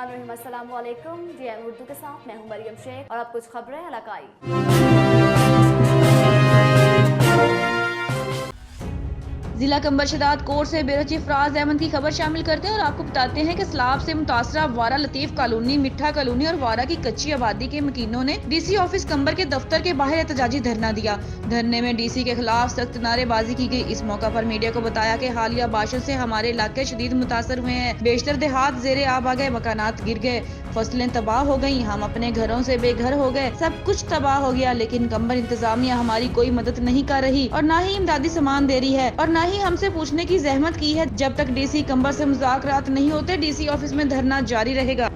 बिस्मिल्लाहिर्रहमानिर्रहीम। अस्सलाम वालेकुम। DIM उर्दू के साथ मैं हूं मरियम शेख और अब कुछ खबरें इलाकाई। जिला कंबर शदाद कोर्ट से ब्यूरो चीफ फराज अहमद की खबर शामिल करते हैं और आपको बताते हैं कि सैलाब से मुतासरा वारा लतीफ कॉलोनी, मिठा कॉलोनी और वारा की कच्ची आबादी के मकीनों ने DC ऑफिस कंबर के दफ्तर के बाहर एहतजाजी धरना दिया। धरने में DC के खिलाफ सख्त नारेबाजी की गई। इस मौका पर मीडिया को बताया कि हालिया बारिशों से हमारे इलाके शदीद मुतासर हुए हैं। बेशतर देहात ज़ेरे आब आ गए, मकानात गिर गए, फसलें तबाह हो गई, हम अपने घरों से बेघर हो गए, सब कुछ तबाह हो गया। लेकिन कंबर इंतजामिया हमारी कोई मदद नहीं कर रही और न ही इमदादी सामान दे रही है और न ही हमसे पूछने की जहमत की है। जब तक DC कंबर से मुज़ाकरात नहीं होते, DC ऑफिस में धरना जारी रहेगा।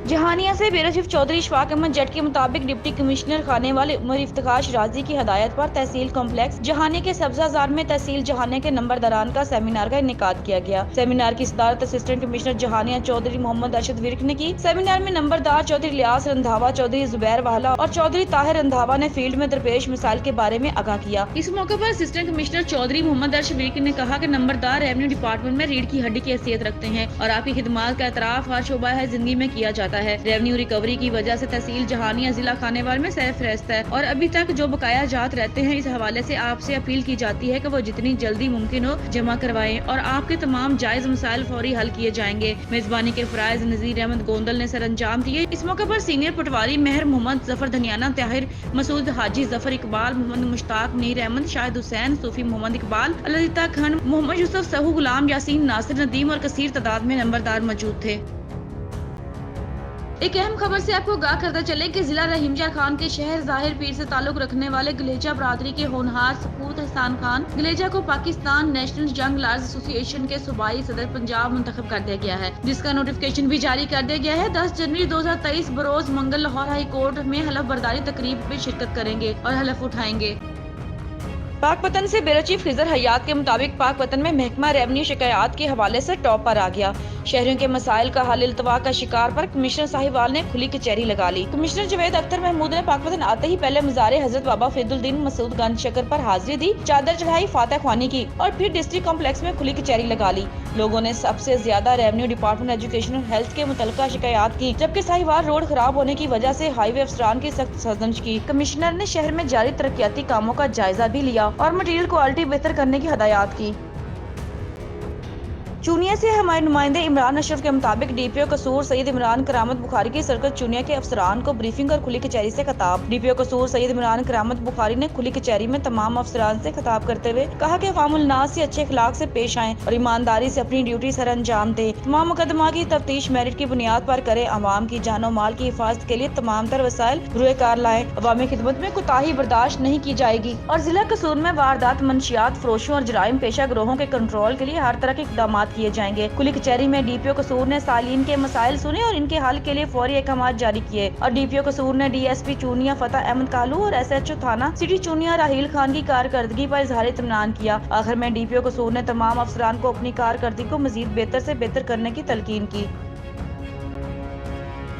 जहानिया से ब्यूरो चीफ चौधरी इशफाक अहमद जट के मुताबिक डिप्टी कमिश्नर खानेवाल उमर इफ्तिखार शिराजी की हदायत पर तहसील कॉम्प्लेक्स जहानिया के सब्जाजार में तहसील जहानिया के नंबरदारान का सेमिनार का इनेकाद किया गया। सेमिनार की सदारत असिस्टेंट कमिश्नर जहानिया चौधरी मोहम्मद अरशद विर्क ने की। सेमिनार में नंबरदार चौधरी लियास रंधावा, चौधरी जुबैर वाहला और चौधरी ताहिर रंधावा ने फील्ड में दरपेश मिसाइल के बारे में आगाह किया। इस मौके पर असिस्टेंट कमिश्नर चौधरी मोहम्मद अरशद विर्क ने कहा कि नंबरदार रेवेन्यू डिपार्टमेंट में रीढ़ की हड्डी की हैसियत रखते हैं और आपकी खिदमात का एतराफ हर शोबा है जिंदगी में किया जाता है। रेवेन्यू रिकवरी की वजह से तहसील जहानिया जिला खानेवाल में सरफहरिस्त है और अभी तक जो बकाया जात रहते हैं, इस हवाले से आपसे अपील की जाती है कि वो जितनी जल्दी मुमकिन हो जमा करवाएं और आपके तमाम जायज मसाइल फौरी हल किए जाएंगे। मेजबानी के फराइज नजीर अहमद गोंदल ने सर अंजाम दिए। इस मौके पर सीनियर पटवारी मेहर मोहम्मद, जफर धनियाना ताहिर, मसूद हाजी, जफर इकबाल, मोहम्मद मुश्ताक, नीर अहमद, शाहिद हुसैन, सूफी मोहम्मद इकबाल, अलजीता खान, मोहम्मद यूसुफ, सहू गुलाम यासीन, नासिर नदीम और कसीर तादाद में नंबरदार मौजूद थे। एक अहम खबर से आपको आगाह करता चले कि जिला रहीमजार खान के शहर जाहिर पीर से ताल्लुक रखने वाले गलेजा बरादरी के होनहार सपूत एहसान खान गलेजा को पाकिस्तान नेशनल जंग लार्ज एसोसिएशन के सूबाई सदर पंजाब मुंतखब कर दिया गया है, जिसका नोटिफिकेशन भी जारी कर दिया गया है। 10 जनवरी 2023 बरोज मंगल लाहौर हाई कोर्ट में हलफ बर्दारी तकरीब में शिरकत करेंगे और हलफ उठाएंगे। पाकपतन से ब्यूरो चीफ खिजर हयात के मुताबिक पाकपतन में महकमा रेवेन्यू शिकायत के हवाले से टॉप पर आ गया। शहरियों के मसाइल का हल इल्तवा का शिकार पर कमिश्नर साहिवाल ने खुली कचहरी लगा ली। कमिश्नर जवेद अख्तर महमूद ने पाकपतन आते ही पहले मज़ार हजरत बाबा फरीदुद्दीन मसूद गंज शक्कर पर हाजिरी दी, चादर चढ़ाई, फातह ख्वानी की और फिर डिस्ट्रिक्ट कॉम्प्लेक्स में खुली कचहरी लगा ली। लोगों ने सबसे ज्यादा रेवेन्यू डिपार्टमेंट, एजुकेशन और हेल्थ के मुतल्लिका शिकायत की, जबकि साहिवाल रोड खराब होने की वजह से हाईवे अफसरान की सख्त सरजंश की। कमिश्नर ने शहर में जारी तरक्याती कामों का जायजा भी लिया और मटीरियल क्वालिटी बेहतर करने की हदायत की। चूनिया से हमारे नुमाइंदे इमरान अशरफ के मुताबिक DPO कसूर सईद इमरान करामत बुखारी की सरकत चूनिया के अफसरान को ब्रीफिंग और खुली कचहरी से खिताब। DPO कसूर सईद इमरान करामत बुखारी ने खुली कचहरी में तमाम अफसरान से खिताब करते हुए कहा कि अवामुल नास से अच्छे अखलाक से पेश आएं और ईमानदारी से अपनी ड्यूटी सर अंजाम दें। तमाम मुकदमा की तफ्तीश मेरिट की बुनियाद पर करें। अवाम की जानो माल की हिफाजत के लिए तमाम तर वसाइल रुए कार लाएं। अवामी खिदमत में कोताही बर्दाश्त नहीं की जाएगी और जिला कसूर में वारदात, मंशियात फरोशों और जराइम पेशा गिरोहों के कंट्रोल के लिए हर तरह के इकदाम किए जाएंगे। खुली कचहरी में DPO कसूर ने सालीन के मसाइल सुने और इनके हल के लिए फौरी अहकाम जारी किए और DPO कसूर ने DSP चूनिया फतेह अहमद कालू और SHO थाना सिटी चूनिया राहील खान की कारकर्दगी पर इजहार इत्मीनान किया। आखिर में DPO कसूर ने तमाम अफसरान को अपनी कारकर्दगी को मजीद बेहतर से बेहतर करने की तलकीन की।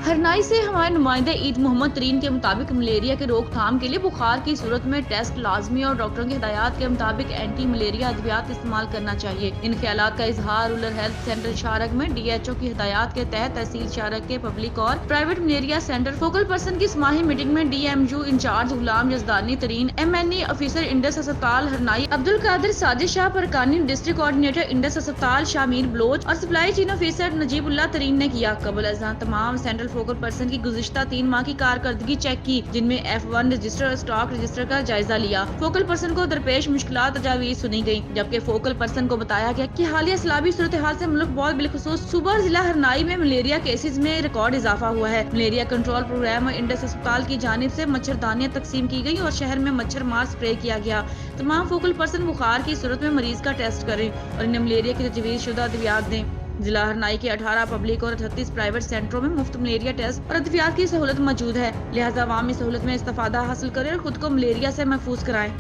हरनाई से हमारे नुमाइंदे ईद मोहम्मद तरीन के मुताबिक मलेरिया के रोकथाम के लिए बुखार की सूरत में टेस्ट लाजमी और डॉक्टरों की हिदायत के मुताबिक एंटी मलेरिया अद्वियात इस्तेमाल करना चाहिए। इन ख्यालात का इजहार रूरल हेल्थ सेंटर शारग में DHO की हिदायत के तहत तहसील शारग के पब्लिक और private malaria centre focal person की समाही मीटिंग में DMU incharge Ghulam Yazdani Tareen, MNE officer Indus अस्पताल Harnai Abdul Qadir Sajid Shah Parkani, district coordinator Indus अस्पताल शामीर बलोच और supply chain officer Najibullah Tareen ने किया। कबल अज़ां तमाम सेंट्रल फोकल पर्सन की गुज़िश्ता 3 माह की कारकर्दगी चेक की, जिनमें F1 रजिस्टर और स्टॉक रजिस्टर का जायजा लिया। फोकल पर्सन को दरपेश मुश्किलात तजावीज़ सुनी गयी, जबकि फोकल पर्सन को बताया गया कि हालिया सैलाबी सूरत हाल से मुल्क बहुत बिलखुसूस सूबा और जिला हरनाई में मलेरिया केसेज में रिकॉर्ड इजाफा हुआ है। मलेरिया कंट्रोल प्रोग्राम और इंडस अस्पताल की जानिब से मच्छरदानियां तकसीम की गयी और शहर में मच्छर मार स्प्रे किया गया। तमाम फोकल पर्सन बुखार की सूरत में मरीज का टेस्ट करें और इन्हें मलेरिया की तजवीज़ शुदा अद्वियात दें। जिला हरनाई के 18 पब्लिक और 38 प्राइवेट सेंटरों में मुफ्त मलेरिया टेस्ट और अद्वियात की सहूलत मौजूद है, लिहाजा अवामी सहूलत में इस्तेफादा हासिल करें और खुद को मलेरिया से महफूज कराएं।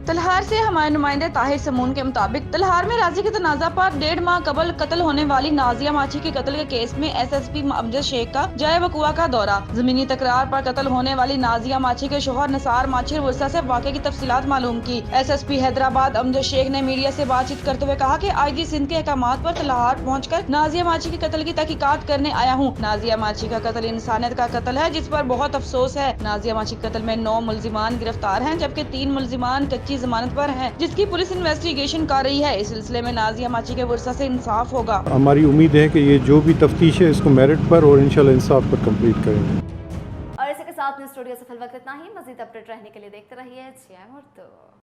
तलहार से हमारे नुमाइंदे ताहिर समून के मुताबिक तलहार में राजी के तनाजा पर 1.5 माह कबल कत्ल होने वाली नाजिया माची के कत्ल के केस में एसएसपी अमजद शेख का जाए वकुआ का दौरा। जमीनी तकरार पर कत्ल होने वाली नाजिया माची के शोहर निसार माची वर्षा से वाक़े की तफसीलात मालूम की। एसएसपी हैदराबाद अमजद शेख ने मीडिया से बातचीत करते हुए कहा कि आईजी सिंध के अहकामात पर तलहार पहुंचकर नाजिया माची के कत्ल की तहकीकात करने आया हूँ। नाजिया माची का कत्ल इंसानियत का कत्ल है जिस पर बहुत अफसोस है। नाजिया माची के कत्ल में 9 मुल्जिमान गिरफ्तार हैं जबकि 3 मुल्जिमान कच्ची जमानत पर हैं जिसकी पुलिस इन्वेस्टिगेशन कर रही है। इस सिलसिले में नाजिया माची के वर्षा से इंसाफ होगा। हमारी उम्मीद है कि ये जो भी तफ्तीश है इसको मेरिट पर और इंशाल्लाह इंसाफ पर कंप्लीट करेंगे। और इसी के साथ न्यूज़ स्टूडियो से फिलहाल इतना ही। मजीद अपडेट रहने के लिए देखते रहिए GM उर्दू।